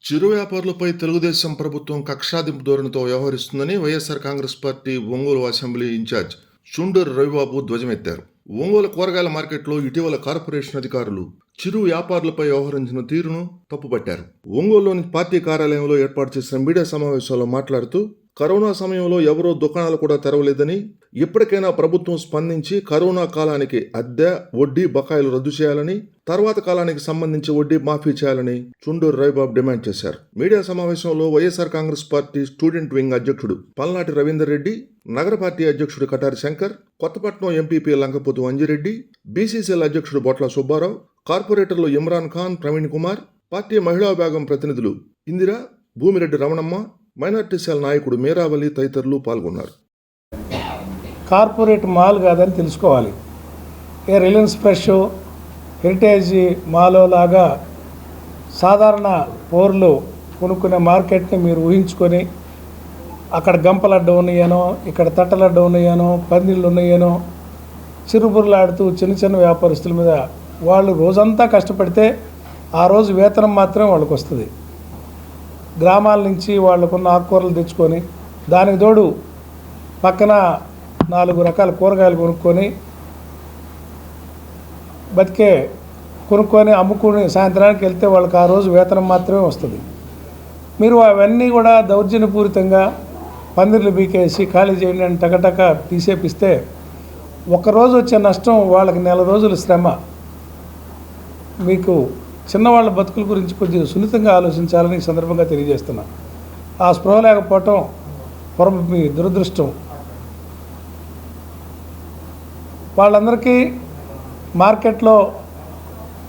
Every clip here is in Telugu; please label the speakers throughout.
Speaker 1: చిరు వ్యాపారులపై తెలుగుదేశం ప్రభుత్వం కక్షాదింపు ధోరణితో వ్యవహరిస్తుందని YSR Congress party Ongole assembly in charge Chunduru Ravibabu ధ్వజమెత్తారు. ఒంగోలు కూరగాయల మార్కెట్లో ఇటీవల కార్పొరేషన్ అధికారులు చిరు వ్యాపారులపై వ్యవహరించిన తీరును తప్పుపట్టారు. ఒంగోలులోని పార్టీ కార్యాలయంలో ఏర్పాటు చేసిన మీడియా సమావేశంలో మాట్లాడుతూ కరోనా సమయంలో ఎవరో దుకాణాలు కూడా తెరవలేదని, ఇప్పటికైనా ప్రభుత్వం స్పందించి కరోనా కాలానికి అద్దె, వడ్డీ బకాయిలు రద్దు చేయాలని, తర్వాత కాలానికి సంబంధించి వడ్డీ మాఫీ చేయాలని చుండూరు రవిబాబు డిమాండ్ చేశారు. మీడియా సమావేశంలో YSR Congress party student wing అధ్యక్షుడు పల్నాటి రవీందర్ రెడ్డి, నగర పార్టీ అధ్యక్షుడు కటారి శంకర్, కొత్తపట్నం ఎంపీపీ లంకపోతు అంజిరెడ్డి, బీసీసీఎల్ అధ్యక్షుడు బొట్ల సుబ్బారావు, కార్పొరేటర్లు ఇమ్రాన్ ఖాన్, ప్రవీణ్ కుమార్, పార్టీ మహిళా విభాగం ప్రతినిధులు ఇందిరా, భూమిరెడ్డి రమణమ్మ, మైనార్టీ సెల్ నాయకుడు మీరావలి తదితరులు పాల్గొన్నారు.
Speaker 2: కార్పొరేట్ మాల్ కాదని తెలుసుకోవాలి. ఏ రిలయన్స్ ఫ్రెష్, హెరిటేజ్ మాలో లాగా సాధారణ పౌరులు కొనుక్కునే మార్కెట్ని మీరు ఊహించుకొని అక్కడ గంపలడ్డ ఉన్నాయనో, ఇక్కడ తట్టలడ్డ ఉన్నాయనో, పందిళ్ళు ఉన్నాయనో చిరుబుర్లాడుతూ చిన్న చిన్న వ్యాపారస్తుల మీద వాళ్ళు రోజంతా కష్టపడితే ఆ రోజు వేతనం మాత్రమే వాళ్ళకి వస్తుంది. గ్రామాల నుంచి వాళ్ళకున్న ఆకుకూరలు తెచ్చుకొని దానికి తోడు పక్కన 4 రకాల కూరగాయలు కొనుక్కొని కొనుక్కొని అమ్ముకుని సాయంత్రానికి వెళ్తే వాళ్ళకి ఆ రోజు వేతనం మాత్రమే వస్తుంది. మీరు అవన్నీ కూడా దౌర్జన్యపూరితంగా పందిర్లు బీకేసి ఖాళీ చేయండి అని టకటక తీసేపిస్తే ఒకరోజు వచ్చే నష్టం వాళ్ళకి నెల రోజుల శ్రమ. మీకు చిన్నవాళ్ళ బతుకుల గురించి కొద్దిగా సున్నితంగా ఆలోచించాలని ఈ సందర్భంగా తెలియజేస్తున్నా. ఆ స్పృహ లేకపోవటం మీ దురదృష్టం. వాళ్ళందరికీ మార్కెట్లో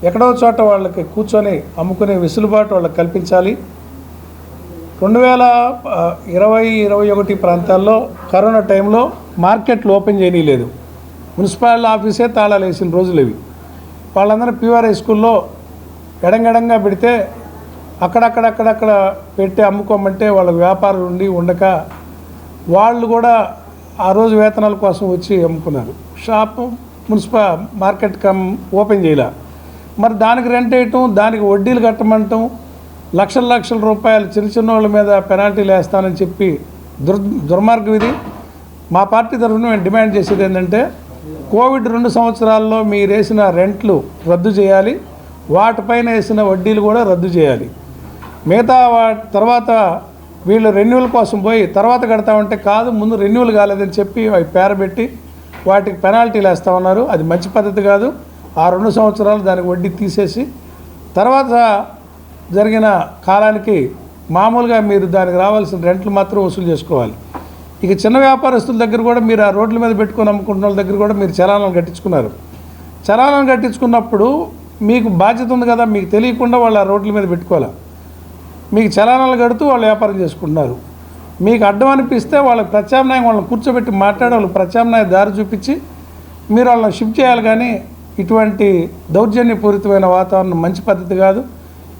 Speaker 2: ఎక్కడో చోట వాళ్ళకి కూర్చొని అమ్ముకునే వెసులుబాటు వాళ్ళకి కల్పించాలి. 2020-21 ప్రాంతాల్లో కరోనా టైంలో మార్కెట్లు ఓపెన్ చేయనీయలేదు. మున్సిపాలిటీ ఆఫీసే తాళాలు వేసిన రోజులు ఇవి. వాళ్ళందరూ పీఆర్ఐ స్కూల్లో ఎడంగడంగా పెడితే అక్కడక్కడ పెట్టి అమ్ముకోమంటే వాళ్ళ వ్యాపారం ఉండి ఉండక వాళ్ళు కూడా ఆ రోజు వేతనాల కోసం వచ్చి అమ్ముకున్నారు. షాపు మార్కెట్ ఓపెన్ చేయలే. మరి దానికి రెంట్ వేయటం, దానికి వడ్డీలు కట్టమంటాం, లక్షల రూపాయలు చిన్న వాళ్ళ మీద పెనాల్టీలు వేస్తానని చెప్పి దుర్మార్గం ఇది. మా పార్టీ తరఫున మేము డిమాండ్ చేసేది ఏంటంటే కోవిడ్ 2 సంవత్సరాల్లో మీరు వేసిన రెంట్లు రద్దు చేయాలి, వాటిపైన వేసిన వడ్డీలు కూడా రద్దు చేయాలి. మిగతా తర్వాత వీళ్ళు రెన్యువల్ కోసం పోయి తర్వాత కడతామంటే కాదు, ముందు రెన్యువల్ కాలేదని చెప్పి అవి పేరబెట్టి వాటికి పెనాల్టీలు వేస్తూ ఉన్నారు. అది మంచి పద్ధతి కాదు. ఆ 2 సంవత్సరాలు దానికి వడ్డీ తీసేసి తర్వాత జరిగిన కాలానికి మామూలుగా మీరు దానికి రావాల్సిన రెంట్లు మాత్రం వసూలు చేసుకోవాలి. ఇక చిన్న వ్యాపారస్తుల దగ్గర కూడా మీరు ఆ రోడ్ల మీద పెట్టుకొని అమ్ముకుంటున్న వాళ్ళ దగ్గర కూడా మీరు చలానాలు కట్టించుకున్నారు. చలానాలు కట్టించుకున్నప్పుడు మీకు బాధ్యత ఉంది కదా, మీకు తెలియకుండా వాళ్ళు ఆ రోడ్ల మీద పెట్టుకోవాలి. మీకు చలానాలు కడుతూ వాళ్ళు వ్యాపారం చేసుకుంటున్నారు. మీకు అడ్డం అనిపిస్తే వాళ్ళకి ప్రత్యామ్నాయం వాళ్ళని కూర్చోబెట్టి మాట్లాడి వాళ్ళకి ప్రత్యామ్నాయ దారి చూపించి మీరు వాళ్ళని షిఫ్ట్ చేయాలి. కానీ ఇటువంటి దౌర్జన్యపూరితమైన వాతావరణం మంచి పద్ధతి కాదు.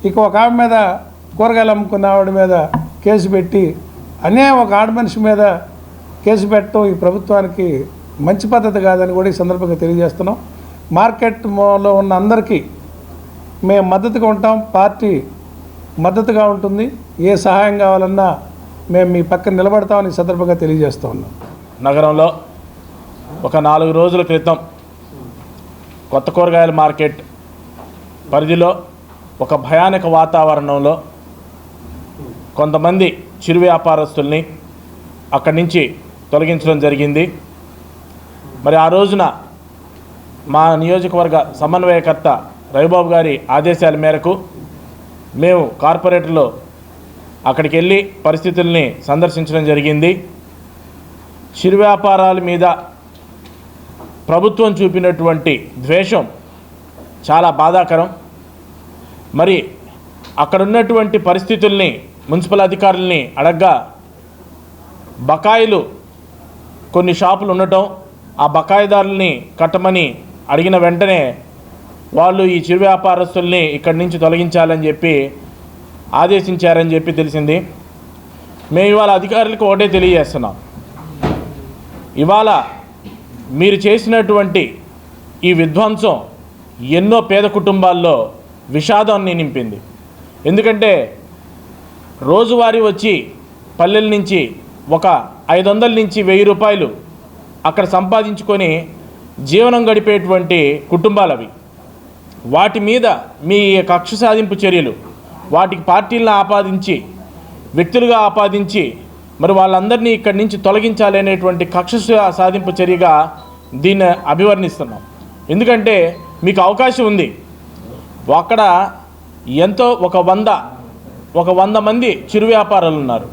Speaker 2: ఇక ఒక ఆవిడ మీద, కూరగాయలు అమ్ముకున్న ఆవిడ మీద కేసు పెట్టి అన్యాయం ఒక ఆడ మనిషి మీద కేసు పెట్టడం ఈ ప్రభుత్వానికి మంచి పద్ధతి కాదని కూడా ఈ సందర్భంగా తెలియజేస్తున్నాం. మార్కెట్లో ఉన్న అందరికీ మేము మద్దతుగా ఉంటాం, పార్టీ మద్దతుగా ఉంటుంది. ఏ సహాయం కావాలన్నా మేము మీ పక్కన నిలబడతామని ఈ సందర్భంగా తెలియజేస్తూ ఉన్నాం.
Speaker 3: నగరంలో ఒక 4 రోజుల క్రితం కొత్త కూరగాయల మార్కెట్ పరిధిలో ఒక భయానక వాతావరణంలో కొంతమంది చిరు వ్యాపారస్తుల్ని అక్కడి నుంచి తొలగించడం జరిగింది. మరి ఆ రోజున మా నియోజకవర్గ సమన్వయకర్త రవిబాబు గారి ఆదేశాల మేరకు మేము కార్పొరేటర్లు అక్కడికి వెళ్ళి పరిస్థితుల్ని సందర్శించడం జరిగింది. చిరు వ్యాపారాల మీద ప్రభుత్వం చూపినటువంటి ద్వేషం చాలా బాధాకరం. మరి అక్కడ ఉన్నటువంటి పరిస్థితుల్ని మున్సిపల్ అధికారుల్ని అడగ్గా బకాయిలు కొన్ని షాపులు ఉండటం, ఆ బకాయిదారుల్ని కట్టమని అడిగిన వెంటనే వాళ్ళు ఈ చిరు వ్యాపారస్తుల్ని ఇక్కడి నుంచి తొలగించాలని చెప్పి ఆదేశించారని చెప్పి తెలిసింది. మేము ఇవాళ అధికారులకు ఒకటే తెలియజేస్తున్నాం. ఇవాళ మీరు చేసినటువంటి ఈ విధ్వంసం ఎన్నో పేద కుటుంబాల్లో విషాదాన్ని నింపింది. ఎందుకంటే రోజువారీ వచ్చి పల్లెల నుంచి ఒక 500 నుంచి 1000 రూపాయలు అక్కడ సంపాదించుకొని జీవనం గడిపేటువంటి కుటుంబాలు అవి. వాటి మీద మీ కక్ష సాధింపు చర్యలు, వాటికి పార్టీలను ఆపాదించి వ్యక్తులుగా ఆపాదించి మరి వాళ్ళందరినీ ఇక్కడి నుంచి తొలగించాలి అనేటువంటి కక్ష సాధింపు చర్యగా దీన్ని అభివర్ణిస్తున్నాం. ఎందుకంటే మీకు అవకాశం ఉంది. అక్కడ ఎంతో ఒక 100 మంది చిరు వ్యాపారాలు ఉన్నారు.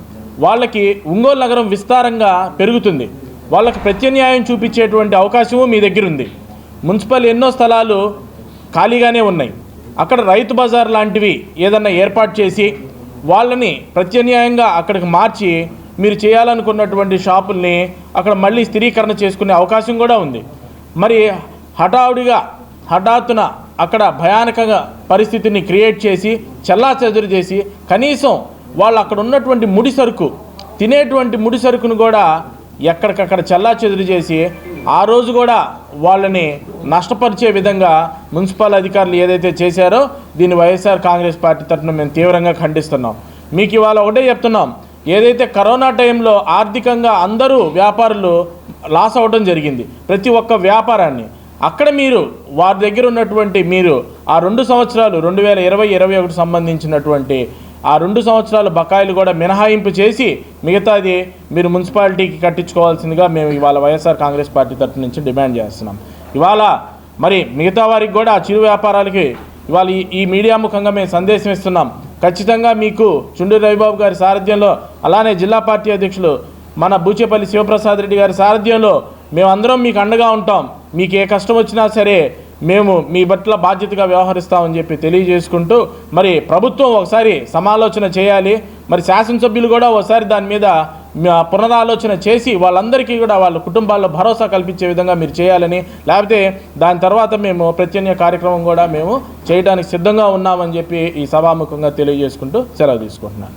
Speaker 3: వాళ్ళకి ఒంగోలు నగరం విస్తారంగా పెరుగుతుంది. వాళ్ళకి ప్రత్యామ్నాయం చూపించేటువంటి అవకాశము మీ దగ్గర ఉంది. మున్సిపల్ ఎన్నో స్థలాలు ఖాళీగానే ఉన్నాయి. అక్కడ రైతు బజార్ లాంటివి ఏదన్నా ఏర్పాటు చేసి వాళ్ళని ప్రత్యామ్నాయంగా అక్కడికి మార్చి మీరు చేయాలనుకున్నటువంటి షాపుల్ని అక్కడ మళ్ళీ స్థిరీకరణ చేసుకునే అవకాశం కూడా ఉంది. మరి హఠాత్తున అక్కడ భయానకంగా పరిస్థితిని క్రియేట్ చేసి చెల్లాచెదురు చేసి కనీసం వాళ్ళు అక్కడ ఉన్నటువంటి ముడి సరుకు, తినేటువంటి ముడి సరుకును కూడా ఎక్కడికక్కడ చెల్లాచెదురు చేసి ఆ రోజు కూడా వాళ్ళని నష్టపరిచే విధంగా మున్సిపల్ అధికారులు ఏదైతే చేశారో దీన్ని వైఎస్ఆర్ కాంగ్రెస్ పార్టీ తరఫున మేము తీవ్రంగా ఖండిస్తున్నాం. మీకు ఇవాళ ఒకటే చెప్తున్నాం, ఏదైతే కరోనా టైంలో ఆర్థికంగా అందరూ వ్యాపారులు లాస్ అవ్వడం జరిగింది, ప్రతి ఒక్క వ్యాపారాన్ని. అక్కడ మీరు వారి దగ్గర ఉన్నటువంటి మీరు ఆ 2 సంవత్సరాలు 2020-21 సంబంధించినటువంటి ఆ 2 సంవత్సరాల బకాయిలు కూడా మినహాయింపు చేసి మిగతాది మీరు మున్సిపాలిటీకి కట్టించుకోవాల్సిందిగా మేము ఇవాళ వైఎస్ఆర్ కాంగ్రెస్ పార్టీ తరఫు నుంచి డిమాండ్ చేస్తున్నాం. ఇవాళ మరి మిగతా వారికి కూడా చిరు వ్యాపారాలకి ఇవాళ ఈ మీడియా ముఖంగా మేము సందేశం ఇస్తున్నాం. ఖచ్చితంగా మీకు చుండూరు రవిబాబు గారి సారథ్యంలో, అలానే జిల్లా పార్టీ అధ్యక్షులు మన బూచేపల్లి శివప్రసాద్ రెడ్డి గారి సారథ్యంలో మేమందరం మీకు అండగా ఉంటాం. మీకు ఏ కష్టం వచ్చినా సరే మేము మీ పట్ల బాధ్యతగా వ్యవహరిస్తామని చెప్పి తెలియజేసుకుంటూ, మరి ప్రభుత్వం ఒకసారి సమాలోచన చేయాలి. మరి శాసనసభ్యులు కూడా ఒకసారి దాని మీద పునరాలోచన చేసి వాళ్ళందరికీ కూడా వాళ్ళ కుటుంబాల్లో భరోసా కల్పించే విధంగా మీరు చేయాలని, లేకపోతే దాని తర్వాత మేము ప్రత్యామ్నాయ కార్యక్రమం కూడా మేము చేయడానికి సిద్ధంగా ఉన్నామని చెప్పి ఈ సభాముఖంగా తెలియజేసుకుంటూ సెలవు తీసుకుంటున్నాను.